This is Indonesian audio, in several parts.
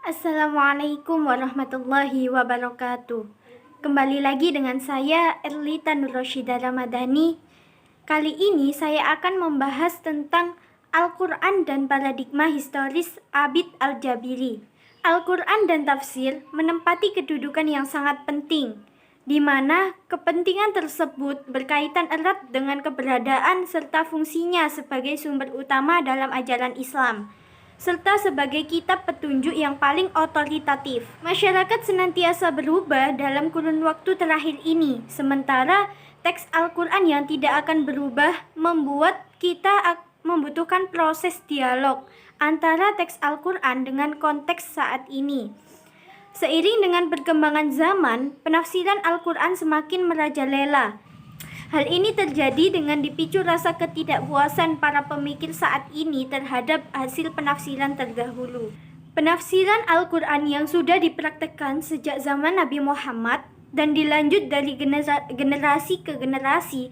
Assalamualaikum warahmatullahi wabarakatuh. Kembali lagi dengan saya Erlita Nurrosyida Ramadhani. Kali ini saya akan membahas tentang Al-Quran dan paradigma historis Abid Al-Jabiri. Al-Quran dan tafsir menempati kedudukan yang sangat penting, di mana kepentingan tersebut berkaitan erat dengan keberadaan serta fungsinya sebagai sumber utama dalam ajaran Islam, serta sebagai kitab petunjuk yang paling otoritatif. Masyarakat senantiasa berubah dalam kurun waktu terakhir ini, sementara teks Al-Quran yang tidak akan berubah membuat kita membutuhkan proses dialog antara teks Al-Quran dengan konteks saat ini. Seiring dengan perkembangan zaman, penafsiran Al-Quran semakin merajalela. Hal ini terjadi dengan dipicu rasa ketidakpuasan para pemikir saat ini terhadap hasil penafsiran terdahulu. Penafsiran Al-Quran yang sudah dipraktekkan sejak zaman Nabi Muhammad dan dilanjut dari generasi ke generasi,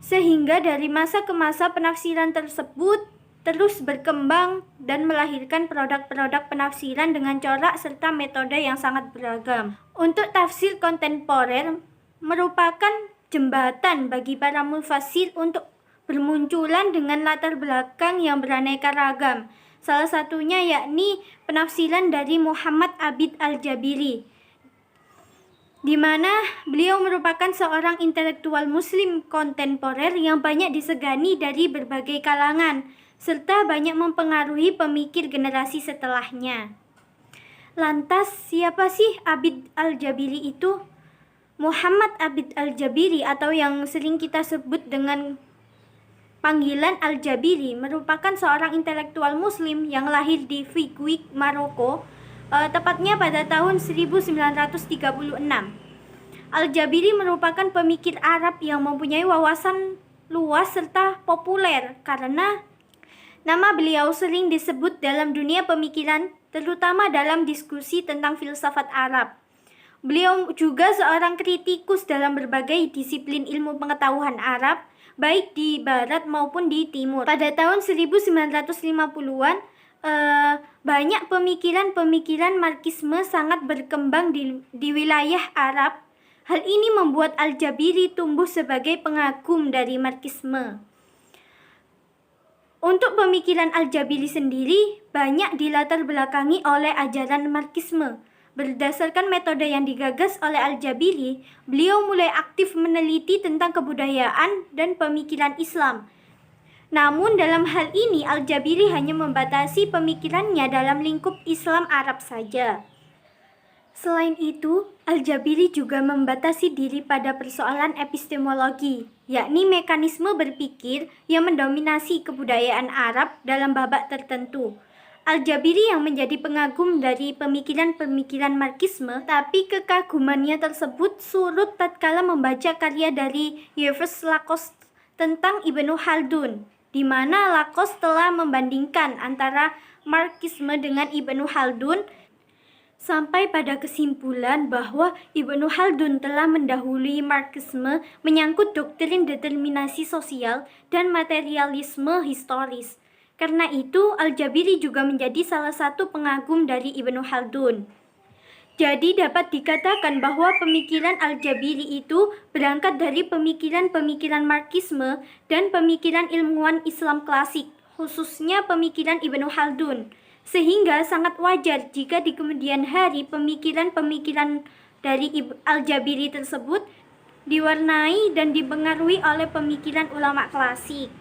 sehingga dari masa ke masa penafsiran tersebut terus berkembang dan melahirkan produk-produk penafsiran dengan corak serta metode yang sangat beragam. Untuk tafsir kontemporer merupakan jembatan bagi para mufassir untuk bermunculan dengan latar belakang yang beraneka ragam. Salah satunya yakni penafsiran dari Muhammad Abid Al-Jabiri, di mana beliau merupakan seorang intelektual muslim kontemporer yang banyak disegani dari berbagai kalangan, serta banyak mempengaruhi pemikir generasi setelahnya. Lantas, siapa sih Abid Al-Jabiri itu? Muhammad Abid Al-Jabiri atau yang sering kita sebut dengan panggilan Al-Jabiri merupakan seorang intelektual muslim yang lahir di Figuig, Maroko, tepatnya pada tahun 1936. Al-Jabiri merupakan pemikir Arab yang mempunyai wawasan luas serta populer karena nama beliau sering disebut dalam dunia pemikiran, terutama dalam diskusi tentang filsafat Arab. Beliau juga seorang kritikus dalam berbagai disiplin ilmu pengetahuan Arab, baik di barat maupun di timur. Pada tahun 1950-an, banyak pemikiran-pemikiran Marxisme sangat berkembang di wilayah Arab. Hal ini membuat Al-Jabiri tumbuh sebagai pengagum dari Marxisme. Untuk pemikiran Al-Jabiri sendiri, banyak dilatar belakangi oleh ajaran Marxisme. Berdasarkan metode yang digagas oleh Al-Jabiri, beliau mulai aktif meneliti tentang kebudayaan dan pemikiran Islam. Namun dalam hal ini Al-Jabiri hanya membatasi pemikirannya dalam lingkup Islam Arab saja. Selain itu, Al-Jabiri juga membatasi diri pada persoalan epistemologi, yakni mekanisme berpikir yang mendominasi kebudayaan Arab dalam babak tertentu. Al-Jabiri yang menjadi pengagum dari pemikiran-pemikiran Marxisme, tapi kekagumannya tersebut surut tatkala membaca karya dari Yves Lacoste tentang Ibnu Khaldun, di mana Lacoste telah membandingkan antara Marxisme dengan Ibnu Khaldun sampai pada kesimpulan bahwa Ibnu Khaldun telah mendahului Marxisme menyangkut doktrin determinasi sosial dan materialisme historis. Karena itu, Al-Jabiri juga menjadi salah satu pengagum dari Ibnu Khaldun. Jadi dapat dikatakan bahwa pemikiran Al-Jabiri itu berangkat dari pemikiran-pemikiran Marxisme dan pemikiran ilmuwan Islam klasik, khususnya pemikiran Ibnu Khaldun. Sehingga sangat wajar jika di kemudian hari pemikiran-pemikiran dari Al-Jabiri tersebut diwarnai dan dipengaruhi oleh pemikiran ulama klasik.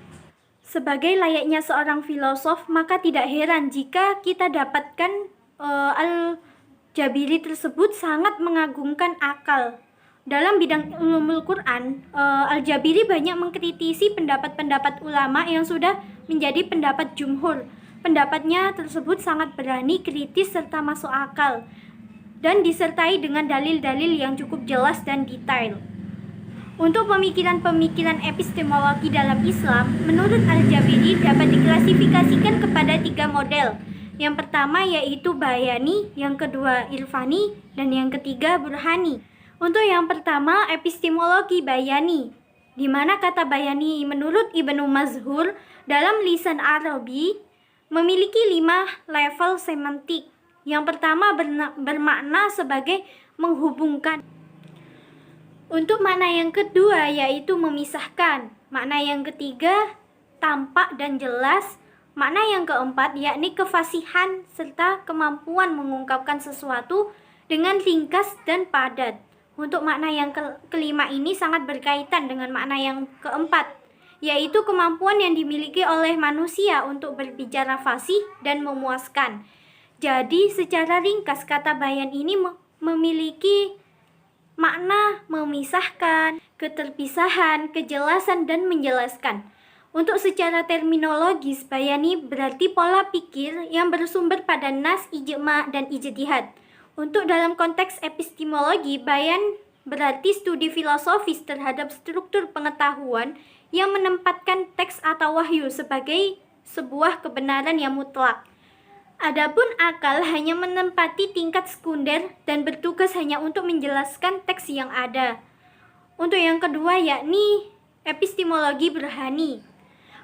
Sebagai layaknya seorang filosof, maka tidak heran jika kita dapatkan Al-Jabiri tersebut sangat mengagungkan akal. Dalam bidang ulumul Quran, Al-Jabiri banyak mengkritisi pendapat-pendapat ulama yang sudah menjadi pendapat jumhur. Pendapatnya tersebut sangat berani, kritis, serta masuk akal, dan disertai dengan dalil-dalil yang cukup jelas dan detail. Untuk pemikiran-pemikiran epistemologi dalam Islam, menurut Al-Jabiri dapat diklasifikasikan kepada 3 model. Yang pertama yaitu Bayani, yang kedua Irfani, dan yang ketiga Burhani. Untuk yang pertama, epistemologi Bayani, di mana kata Bayani menurut Ibnu Mazhur dalam lisan Arabi memiliki 5 level semantik. Yang pertama bermakna sebagai menghubungkan. Untuk makna yang kedua yaitu memisahkan. Makna yang ketiga tampak dan jelas. Makna yang keempat yakni kefasihan serta kemampuan mengungkapkan sesuatu dengan ringkas dan padat. Untuk makna yang kelima ini sangat berkaitan dengan makna yang keempat, yaitu kemampuan yang dimiliki oleh manusia untuk berbicara fasih dan memuaskan. Jadi secara ringkas kata bayan ini memiliki makna memisahkan, keterpisahan, kejelasan, dan menjelaskan. Untuk secara terminologis, bayani berarti pola pikir yang bersumber pada nas, ijma, dan ijtihad. Untuk dalam konteks epistemologi, bayan berarti studi filosofis terhadap struktur pengetahuan yang menempatkan teks atau wahyu sebagai sebuah kebenaran yang mutlak. Adapun akal hanya menempati tingkat sekunder dan bertugas hanya untuk menjelaskan teks yang ada. Untuk yang kedua yakni epistemologi burhani.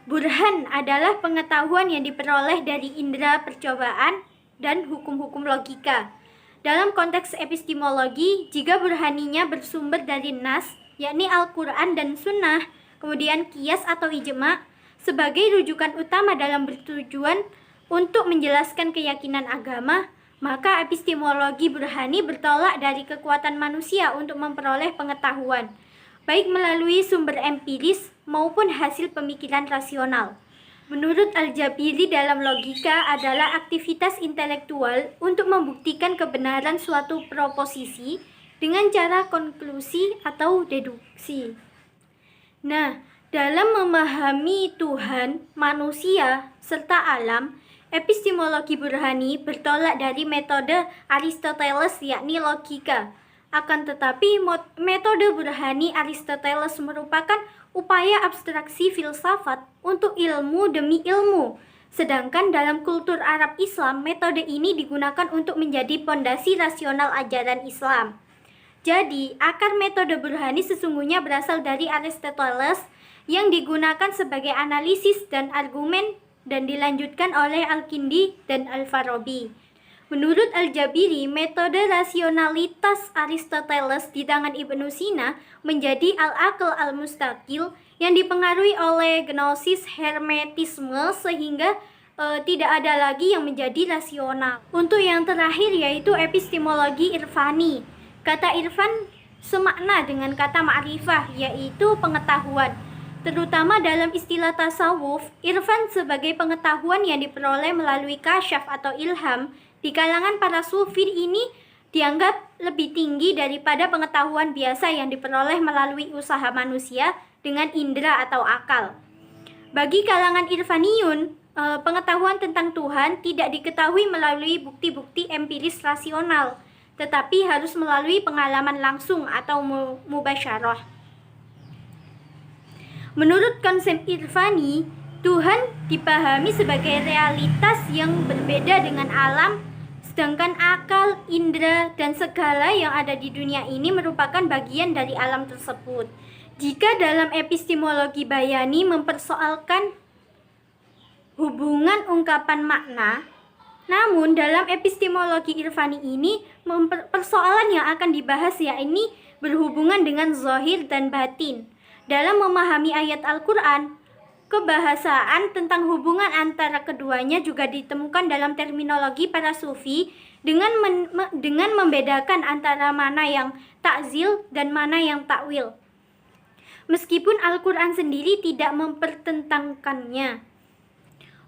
Burhan adalah pengetahuan yang diperoleh dari indera percobaan dan hukum-hukum logika. Dalam konteks epistemologi, jika burhaninya bersumber dari nas, yakni Al-Quran dan Sunnah, kemudian qiyas atau ijma, sebagai rujukan utama dalam bertujuan untuk menjelaskan keyakinan agama, maka epistemologi burhani bertolak dari kekuatan manusia untuk memperoleh pengetahuan, baik melalui sumber empiris maupun hasil pemikiran rasional. Menurut Al-Jabiri, dalam logika adalah aktivitas intelektual untuk membuktikan kebenaran suatu proposisi dengan cara konklusi atau deduksi. Nah, dalam memahami Tuhan, manusia, serta alam, epistemologi burhani bertolak dari metode Aristoteles yakni logika. Akan tetapi metode burhani Aristoteles merupakan upaya abstraksi filsafat untuk ilmu demi ilmu. Sedangkan dalam kultur Arab Islam, metode ini digunakan untuk menjadi pondasi rasional ajaran Islam. Jadi, akar metode burhani sesungguhnya berasal dari Aristoteles yang digunakan sebagai analisis dan argumen dan dilanjutkan oleh Al-Kindi dan Al-Farabi. Menurut Al-Jabiri, metode rasionalitas Aristoteles di tangan Ibnu Sina menjadi al-aql al-mustaqil yang dipengaruhi oleh gnosis hermetisme sehingga tidak ada lagi yang menjadi rasional. Untuk yang terakhir yaitu epistemologi irfani. Kata irfan semakna dengan kata ma'rifah yaitu pengetahuan. Terutama dalam istilah tasawuf, irfan sebagai pengetahuan yang diperoleh melalui kasyaf atau ilham di kalangan para sufi ini dianggap lebih tinggi daripada pengetahuan biasa yang diperoleh melalui usaha manusia dengan indera atau akal. Bagi kalangan irfaniyun, pengetahuan tentang Tuhan tidak diketahui melalui bukti-bukti empiris rasional, tetapi harus melalui pengalaman langsung atau mubasyarah. Menurut konsep irfani, Tuhan dipahami sebagai realitas yang berbeda dengan alam, sedangkan akal, indera, dan segala yang ada di dunia ini merupakan bagian dari alam tersebut. Jika dalam epistemologi bayani mempersoalkan hubungan ungkapan makna, namun dalam epistemologi irfani ini persoalan yang akan dibahas yakni berhubungan dengan zahir dan batin. Dalam memahami ayat Al-Quran, kebahasaan tentang hubungan antara keduanya juga ditemukan dalam terminologi para sufi dengan membedakan antara mana yang takzil dan mana yang takwil. Meskipun Al-Quran sendiri tidak mempertentangkannya.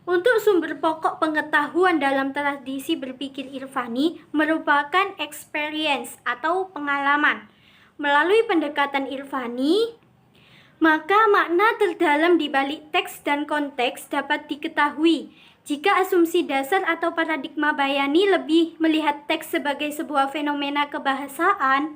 Untuk sumber pokok pengetahuan dalam tradisi berpikir irfani merupakan experience atau pengalaman. Melalui pendekatan irfani, maka makna terdalam di balik teks dan konteks dapat diketahui. Jika asumsi dasar atau paradigma bayani lebih melihat teks sebagai sebuah fenomena kebahasaan,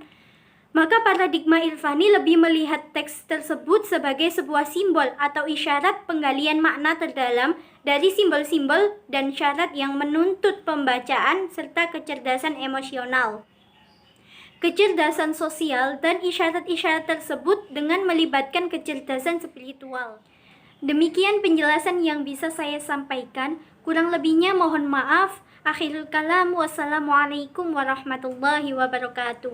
maka paradigma irfani lebih melihat teks tersebut sebagai sebuah simbol atau isyarat penggalian makna terdalam dari simbol-simbol dan syarat yang menuntut pembacaan serta kecerdasan emosional, kecerdasan sosial, dan isyarat-isyarat tersebut dengan melibatkan kecerdasan spiritual. Demikian penjelasan yang bisa saya sampaikan. Kurang lebihnya mohon maaf. Akhirul kalam, wassalamualaikum warahmatullahi wabarakatuh.